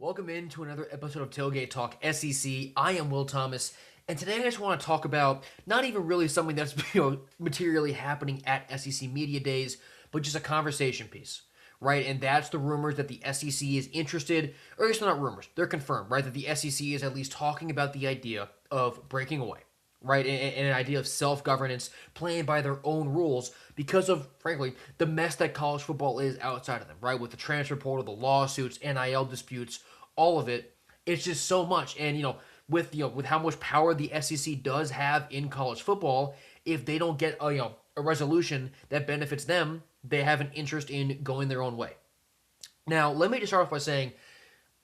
Welcome into another episode of Tailgate Talk SEC. I am Will Thomas, and today I just want to talk about not even really something that's materially happening at SEC Media Days, but just a conversation piece, right? And that's the rumors that the SEC is interested, or at least they're not rumors, they're confirmed, right? That the SEC is at least talking about the idea of breaking away, right? And an idea of self-governance, playing by their own rules because of, frankly, the mess that college football is outside of them, right? With the transfer portal, the lawsuits, NIL disputes, all of it. It's just so much. And, with how much power the SEC does have in college football, if they don't get a resolution that benefits them, they have an interest in going their own way. Now, let me just start off by saying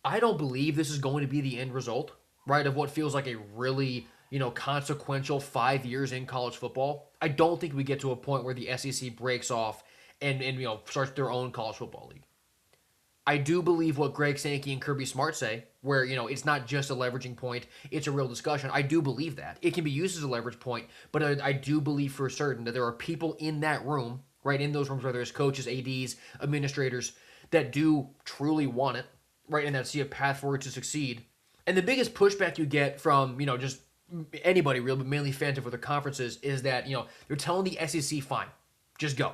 I don't believe this is going to be the end result, right, of what feels like a really consequential 5 years in college football. I don't think we get to a point where the SEC breaks off and starts their own college football league. I do believe what Greg Sankey and Kirby Smart say, where it's not just a leveraging point, it's a real discussion. I do believe that. It can be used as a leverage point, but I do believe for certain that there are people in that room, right, in those rooms, whether it's coaches, ADs, administrators, that do truly want it, right, and that see a path for it to succeed. And the biggest pushback you get from, just anybody really, but mainly fans of other conferences, is that, they're telling the SEC, fine, just go.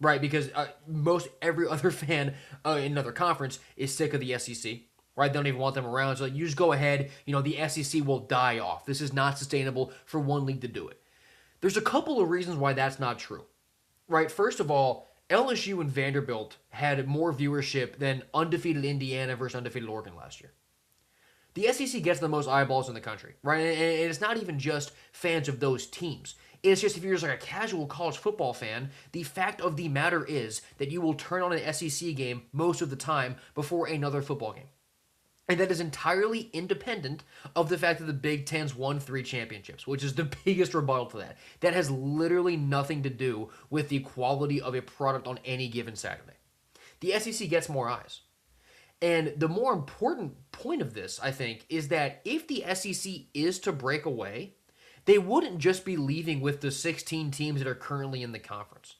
Right, because most every other fan in another conference is sick of the SEC. Right, they don't even want them around. So you just go ahead. The SEC will die off. This is not sustainable for one league to do it. There's a couple of reasons why that's not true. Right, first of all, LSU and Vanderbilt had more viewership than undefeated Indiana versus undefeated Oregon last year. The SEC gets the most eyeballs in the country, right? And it's not even just fans of those teams. It's just if you're just like a casual college football fan, the fact of the matter is that you will turn on an SEC game most of the time before another football game. And that is entirely independent of the fact that the Big Ten's won 3 championships, which is the biggest rebuttal to that. That has literally nothing to do with the quality of a product on any given Saturday. The SEC gets more eyes. And the more important point of this, I think, is that if the SEC is to break away, they wouldn't just be leaving with the 16 teams that are currently in the conference.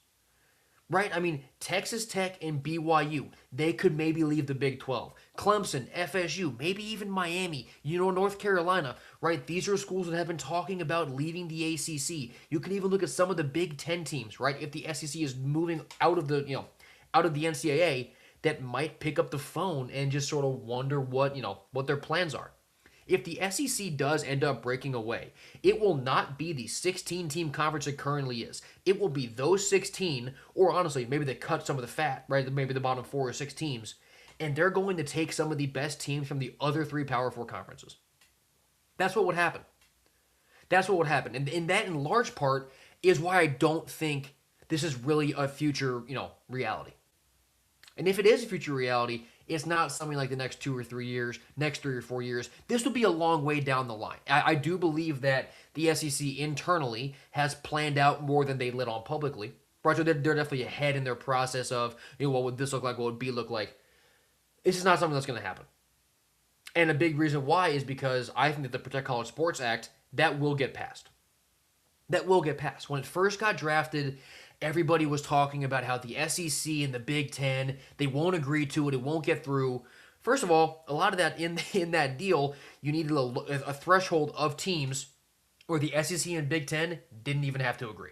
Right? I mean, Texas Tech and BYU, they could maybe leave the Big 12. Clemson, FSU, maybe even Miami, North Carolina, right? These are schools that have been talking about leaving the ACC. You can even look at some of the Big 10 teams, right? If the SEC is moving out of the NCAA, that might pick up the phone and just sort of wonder what their plans are. If the SEC does end up breaking away, it will not be the 16-team conference it currently is. It will be those 16, or honestly, maybe they cut some of the fat, right? Maybe the bottom 4 or 6 teams, and they're going to take some of the best teams from the other 3 Power 4 conferences. That's what would happen. That's what would happen. And that, in large part, is why I don't think this is really a future, reality. And if it is a future reality, it's not something like the next 2 or 3 years, next 3 or 4 years. This will be a long way down the line. I do believe that the SEC internally has planned out more than they let on publicly. Right, so they're definitely ahead in their process of, what would this look like, what would B look like. This is not something that's going to happen. And a big reason why is because I think that the Protect College Sports Act, that will get passed. That will get passed. When it first got drafted, everybody was talking about how the SEC and the Big Ten, they won't agree to it, it won't get through. First of all, a lot of that in that deal, you needed a threshold of teams where the SEC and Big Ten didn't even have to agree.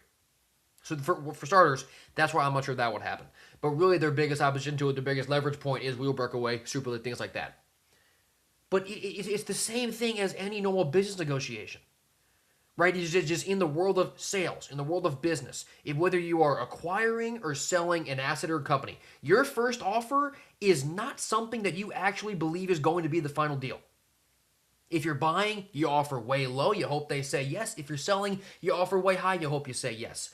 So for starters, that's why I'm not sure that would happen. But really their biggest opposition to it, their biggest leverage point is we'll break away, Super League, things like that. But it's the same thing as any normal business negotiation. Right? It's just in the world of sales, in the world of business. Whether you are acquiring or selling an asset or a company, your first offer is not something that you actually believe is going to be the final deal. If you're buying, you offer way low, you hope they say yes. If you're selling, you offer way high, you hope you say yes.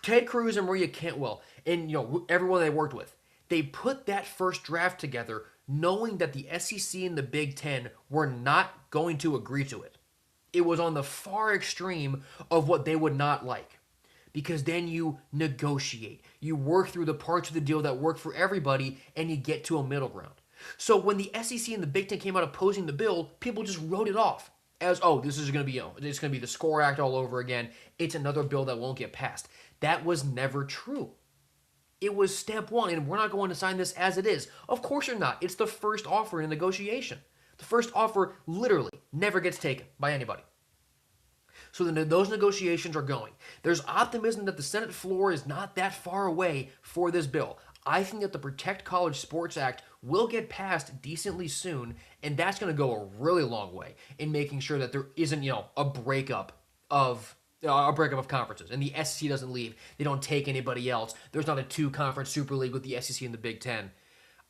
Ted Cruz and Maria Cantwell, and everyone they worked with, they put that first draft together knowing that the SEC and the Big Ten were not going to agree to it. It was on the far extreme of what they would not like. Because then you negotiate. You work through the parts of the deal that work for everybody, and you get to a middle ground. So when the SEC and the Big Ten came out opposing the bill, people just wrote it off as, this is going to be, it's going to be the SCORE Act all over again. It's another bill that won't get passed. That was never true. It was step one, and we're not going to sign this as it is. Of course you're not. It's the first offer in a negotiation. The first offer literally never gets taken by anybody. So then those negotiations are going. There's optimism that the Senate floor is not that far away for this bill. I think that the Protect College Sports Act will get passed decently soon, and that's going to go a really long way in making sure that there isn't, a breakup of conferences, and the SEC doesn't leave. They don't take anybody else. There's not a two-conference Super League with the SEC and the Big Ten.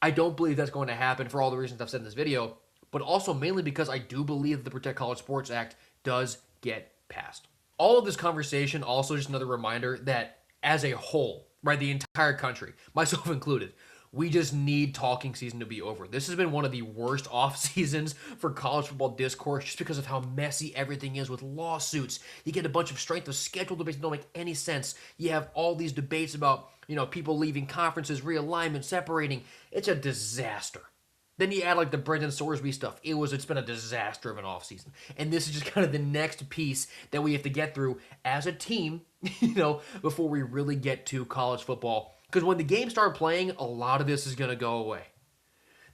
I don't believe that's going to happen for all the reasons I've said in this video, but also mainly because I do believe that the Protect College Sports Act does get passed. All of this conversation also just another reminder that as a whole, right, the entire country, myself included, we just need talking season to be over. This has been one of the worst off seasons for college football discourse just because of how messy everything is with lawsuits. You get a bunch of strength of schedule debates that don't make any sense. You have all these debates about, people leaving conferences, realignment, separating. It's a disaster. Then you add like the Brendan Sorsby stuff. It's been a disaster of an offseason. And this is just kind of the next piece that we have to get through as a team, before we really get to college football. Because when the games start playing, a lot of this is going to go away.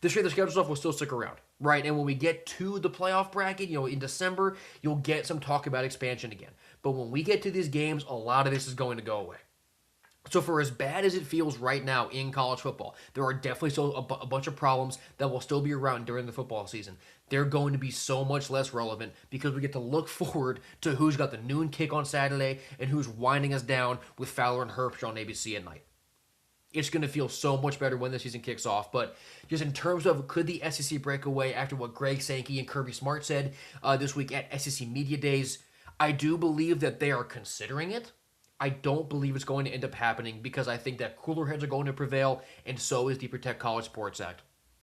This year, the schedule stuff will still stick around, right? And when we get to the playoff bracket, in December, you'll get some talk about expansion again. But when we get to these games, a lot of this is going to go away. So for as bad as it feels right now in college football, there are definitely still a bunch of problems that will still be around during the football season. They're going to be so much less relevant because we get to look forward to who's got the noon kick on Saturday and who's winding us down with Fowler and Herbst on ABC at night. It's going to feel so much better when the season kicks off. But just in terms of could the SEC break away after what Greg Sankey and Kirby Smart said this week at SEC Media Days, I do believe that they are considering it. I don't believe it's going to end up happening because I think that cooler heads are going to prevail, and so is the Protect College Sports Act.